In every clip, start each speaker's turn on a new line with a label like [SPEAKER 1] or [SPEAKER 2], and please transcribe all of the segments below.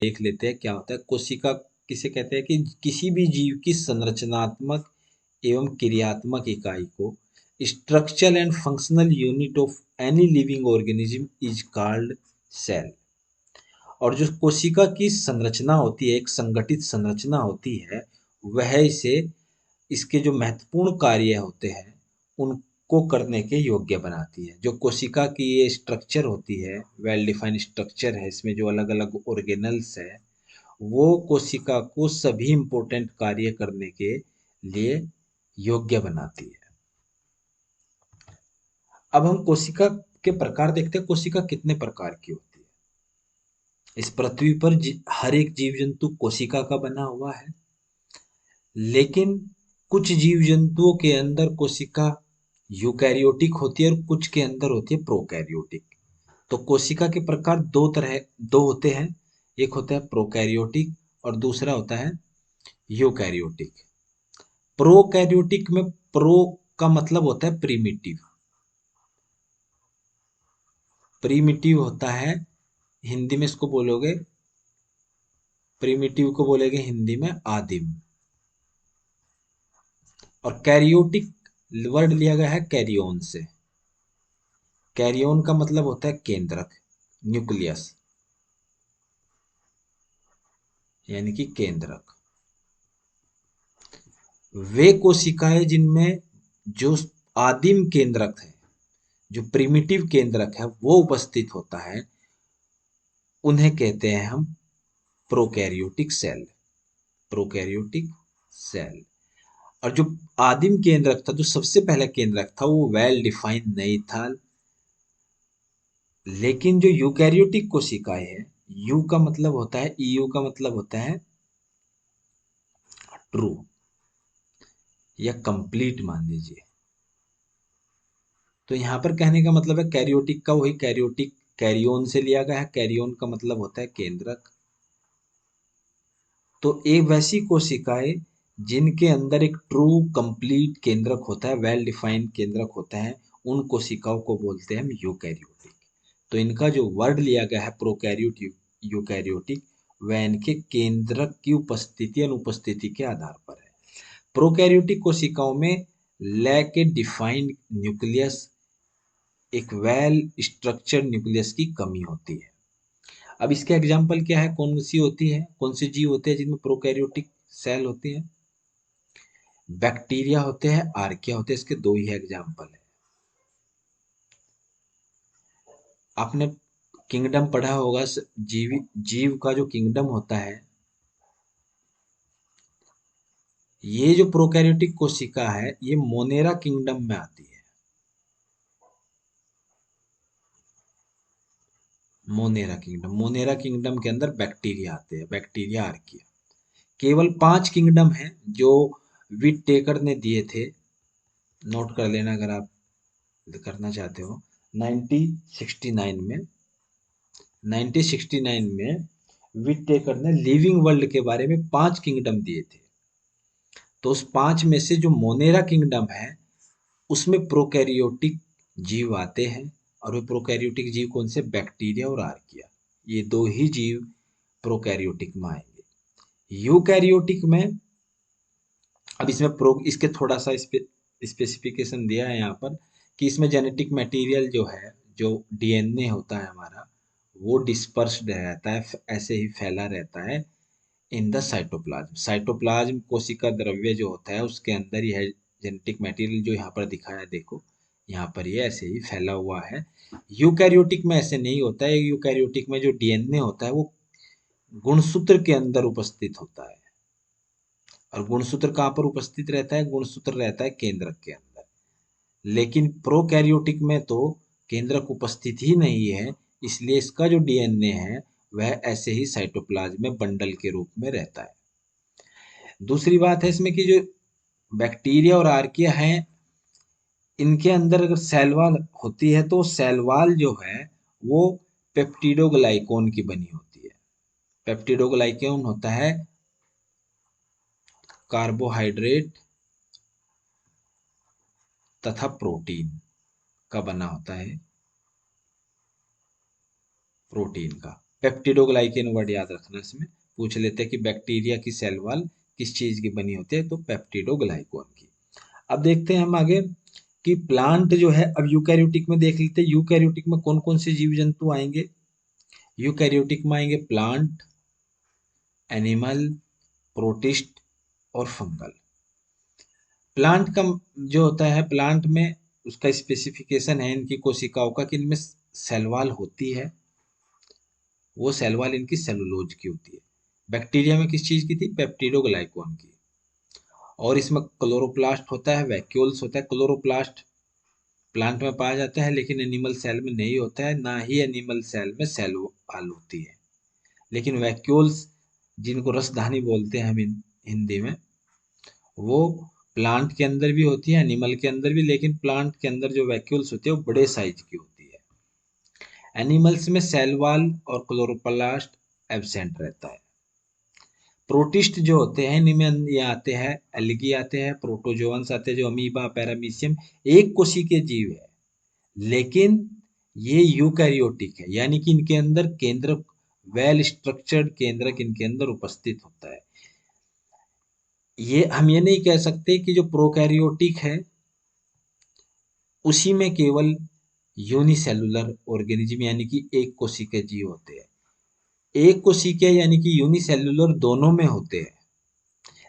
[SPEAKER 1] देख लेते हैं क्या होता है। कोशिका किसे कहते हैं कि किसी भी जीव की संरचनात्मक एवं क्रियात्मक इकाई को structural and functional unit of any living organism is called cell. और जो कोशिका की संरचना होती है, एक संगठित संरचना होती है, वह इसे इसके जो महत्वपूर्ण कार्य होते हैं उनको करने के योग्य बनाती है। जो कोशिका की ये स्ट्रक्चर होती है, वेल डिफाइंड स्ट्रक्चर है, इसमें जो अलग अलग ऑर्गेनल्स है, वो कोशिका को सभी इंपॉर्टेंट कार्य करने के लिए योग्य बनाती है। अब हम कोशिका के प्रकार देखते हैं। कोशिका कितने प्रकार की होती है। इस पृथ्वी पर हर एक जीव जंतु कोशिका का बना हुआ है, लेकिन कुछ जीव जंतुओं के अंदर कोशिका यूकैरियोटिक होती है और कुछ के अंदर होती है प्रोकैरियोटिक। तो कोशिका के प्रकार दो होते हैं। एक होता है प्रोकैरियोटिक और दूसरा होता है यूकैरियोटिक। प्रोकैरियोटिक में प्रो का मतलब होता है प्रीमिटिव। प्रीमिटिव होता है, हिंदी में इसको बोलोगे, प्रीमिटिव को बोलेंगे हिंदी में आदिम। और कैरियोटिक वर्ड लिया गया है कैरियोन से। कैरियोन का मतलब होता है केंद्रक, न्यूक्लियस, यानी कि केंद्रक। वे कोशिकाएं जिनमें जो आदिम केंद्रक है, जो प्रिमिटिव केंद्रक है, वो उपस्थित होता है, उन्हें कहते हैं हम प्रोकैरियोटिक सेल। Prokaryotic cell. और जो आदिम केंद्रक था, जो सबसे पहला केंद्रक था, वो वेल डिफाइंड नहीं था। लेकिन जो यूकैरियोटिक कोशिकाएं है, यू का मतलब होता है, ईयू का मतलब होता है ट्रू या कंप्लीट मान लीजिए। तो यहां पर कहने का मतलब है कैरियोटिक का वही कैरियोटिक कैरियोन से लिया गया है। कैरियोन का मतलब होता है केंद्रक। तो एक वैसी कोशिकाएं जिनके अंदर एक ट्रू कंप्लीट केंद्रक होता है, वेल डिफाइंड केंद्रक होता है, उन कोशिकाओं को बोलते हैं हम यूकैरियोटिक। तो इनका जो वर्ड लिया गया है प्रोकैरियोटिक यूकैरियोटिक, वह इनके केंद्रक की उपस्थिति अनुपस्थिति के आधार पर है। प्रोकैरियोटिक कोशिकाओं में लैक ए डिफाइंड न्यूक्लियस, एक वेल स्ट्रक्चर्ड न्यूक्लियस की कमी होती है। अब इसके एग्जाम्पल क्या है, कौन सी होती है, कौन से जीव होते हैं जिनमें प्रोकैरियोटिक सेल होती है? बैक्टीरिया होते हैं, आर्किया होते हैं। इसके दो ही एग्जाम्पल है। आपने किंगडम पढ़ा होगा, जीव का जो किंगडम होता है, ये जो प्रोकैरियोटिक कोशिका है, ये मोनेरा किंगडम में आती है। मोनेरा किंगडम के अंदर बैक्टीरिया आते हैं, बैक्टीरिया आर्किया। केवल 5 किंगडम हैं जो विट टेकर ने दिए थे। नोट कर लेना अगर आप करना चाहते हो। 1969 में 1969 में विट टेकर ने लिविंग वर्ल्ड के बारे में 5 किंगडम दिए थे। तो उस 5 में से जो मोनेरा किंगडम है, उसमें प्रोकैरियोटिक जीव आते हैं। और वो प्रोकैरियोटिक जीव कौन से? बैक्टीरिया और आर्किया। ये दो ही जीव प्रोकैरियोटिक में आएंगे। यूकैरियोटिक में, अब इसमें इसके थोड़ा सा स्पेसिफिकेशन दिया है यहाँ पर कि इसमें जेनेटिक मटेरियल जो है, जो डीएनए होता है हमारा, वो डिस्पर्स्ड रहता है, ऐसे ही फैला रहता है इन द साइटोप्लाज्म। साइटोप्लाज्म कोशिका द्रव्य जो होता है, उसके अंदर ही है जेनेटिक मटेरियल, जो यहाँ पर दिखाया है, देखो यहाँ पर ये ऐसे ही फैला हुआ है। यूकैरियोटिक में ऐसे नहीं होता है। यूकैरियोटिक में जो डीएनए होता है, वो गुणसूत्र के अंदर उपस्थित होता है। और गुणसूत्र कहाँ पर उपस्थित रहता है? गुणसूत्र रहता है केंद्रक के अंदर। लेकिन प्रोकैरियोटिक में तो केंद्रक उपस्थित ही नहीं है, इसलिए इसका जो डीएनए है, वह ऐसे ही साइटोप्लाज्म में बंडल के रूप में रहता है। दूसरी बात है इसमें कि जो बैक्टीरिया और आर्किया हैं, इनके अंदर अगर सेल वॉल होती है, तो सेल वॉल जो है वो पेप्टिडोग्लाइकोन की बनी होती है। पेप्टिडोग्लाइकोन होता है कार्बोहाइड्रेट तथा प्रोटीन का बना होता है, प्रोटीन का। पेप्टिडोग्लाइकेन वर्ड याद रखना, इसमें पूछ लेते हैं कि बैक्टीरिया की सेल वॉल किस चीज की बनी होती है, तो पेप्टिडोग्लाइकोन की। अब देखते हैं हम आगे कि प्लांट जो है, अब यूकैरियोटिक में देख लेते हैं यूकैरियोटिक में कौन कौन से जीव जंतु आएंगे। यूकैरियोटिक में आएंगे प्लांट, एनिमल, प्रोटिस्ट और फंगल। प्लांट का जो होता है, प्लांट में उसका स्पेसिफिकेशन है इनकी कोशिकाओं का कि इनमें सेल वॉल होती है, वो सेल वॉल इनकी सेलुलोज की होती है। बैक्टीरिया में किस चीज की थी, पेप्टिडोग्लाइकोन की। और इसमें क्लोरोप्लास्ट होता है, वैक्यूल्स होता है। क्लोरोप्लास्ट प्लांट में पाया जाता है लेकिन एनिमल सेल में नहीं होता है, ना ही एनिमल सेल में सेल वॉल होती है। लेकिन वैक्यूल्स, जिनको रसधानी बोलते हैं हम हिंदी में, वो प्लांट के अंदर भी होती है, एनिमल के अंदर भी, लेकिन प्लांट के अंदर जो वैक्यूल्स होती है वो बड़े साइज की होती है। एनिमल्स में सेल वॉल और क्लोरोप्लास्ट एब्सेंट रहता है। प्रोटिस्ट जो होते हैं, इनमें ये आते हैं, एल्गी आते हैं, प्रोटोजोअन्स आते हैं जो अमीबा, पैरामीशियम, एक कोशिकीय जीव है, लेकिन ये यूकैरियोटिक है, यानी कि इनके अंदर केंद्रक, वेल स्ट्रक्चर्ड केंद्रक इनके अंदर उपस्थित होता है। ये हम ये नहीं कह सकते कि जो प्रोकैरियोटिक है उसी में केवल यूनिसेलुलर ऑर्गेनिज्म यानी कि एक कोशिकीय जीव होते हैं। एक कोशिकीय यानी कि यूनिसेलुलर दोनों में होते हैं,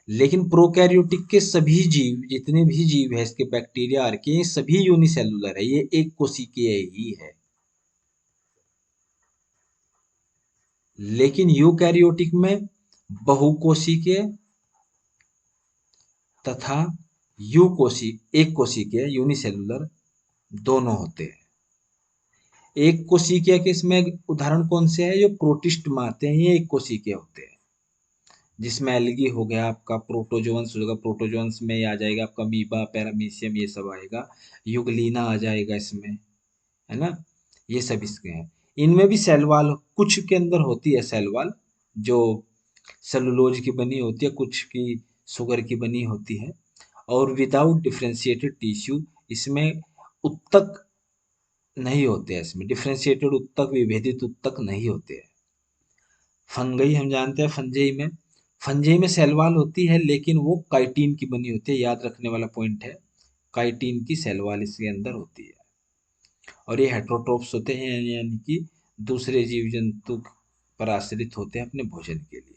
[SPEAKER 1] लेकिन प्रोकैरियोटिक के सभी जीव, जितने भी जीव है इसके, बैक्टीरिया आर्किया, ये सभी यूनिसेलुलर है, ये एक कोशिकीय ही है। लेकिन यूकैरियोटिक में बहुकोशिकीय तथा एक कोशिकीय यूनिसेलुलर दोनों होते हैं। एक कोशिकीय के इसमें उदाहरण कौन से है, जो प्रोटिस्ट में आते हैं, ये एक कोशिकीय होते हैं, जिसमें एल्गी हो गया आपका, प्रोटोजोअन्स होगा, प्रोटोजोअन्स में आ जाएगा आपका मीबा, पैरामीशियम, ये सब आएगा, युगलीना आ जाएगा इसमें, है ना, ये सब इसके हैं। इनमें भी सेल वॉल कुछ के अंदर होती है, सेल वॉल जो सेलुलोज की बनी होती है, कुछ की शुगर की बनी होती है। और विदाउट डिफ्रेंशिएटेड टिश्यू, इसमें उत्तक नहीं होते हैं, इसमें डिफ्रेंशिएटेड उत्तक, विभेदित उत्तक नहीं होते हैं। फंगई हम जानते हैं, फंजेई में सेल वॉल होती है, लेकिन वो काइटिन की बनी होती है, याद रखने वाला पॉइंट है, काइटिन की सेल वॉल इसके अंदर होती है। और ये हेट्रोट्रोप्स होते हैं, यानी कि दूसरे जीव जंतु पर आश्रित होते हैं अपने भोजन के लिए।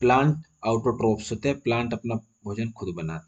[SPEAKER 1] प्लांट ऑटोट्रोप्स होते हैं, प्लांट अपना भोजन खुद बनाते हैं।